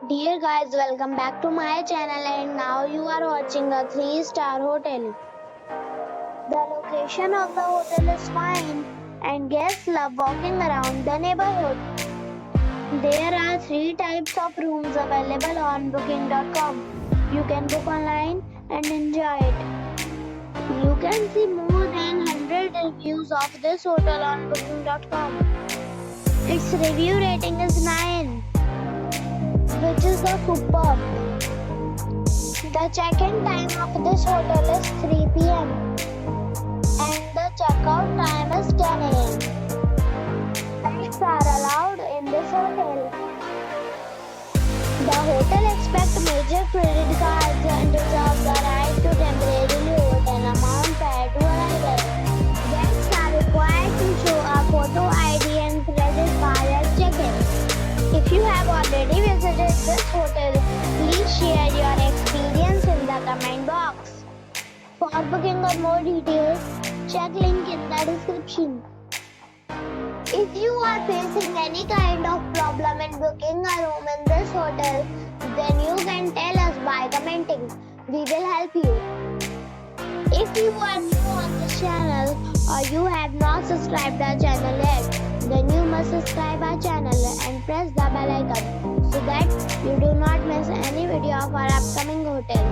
Dear guys, welcome back to my channel and now you are watching a 3-star hotel. The location of the hotel is fine and guests love walking around the neighborhood. There are 3 types of rooms available on booking.com. You can book online and enjoy it. You can see more than 100 reviews of this hotel on booking.com. Its review rating is 9. Which is the superb. The check-in time of this hotel is 3 p.m. and the checkout time is 10 a.m. Pets are allowed in this hotel. The hotel accepts major credit cards and reserves the right to temporarily hold an amount prior to arrival. Guests are required to show a photo ID and credit card at check-in. If you have already visited this hotel, please share your experience in the comment box. For booking or more details, check link in the description. If you are facing any kind of problem in booking a room in this hotel, then you can tell us by commenting. We will help you. If you are new on this channel or you have not subscribed our channel yet, then you must subscribe our channel and press the bell icon so that you do not miss any video of our upcoming hotel.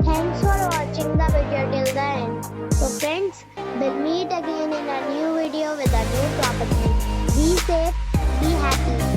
Thanks for watching the video till the end. So friends, we'll meet again in a new video with a new property. Be safe, be happy.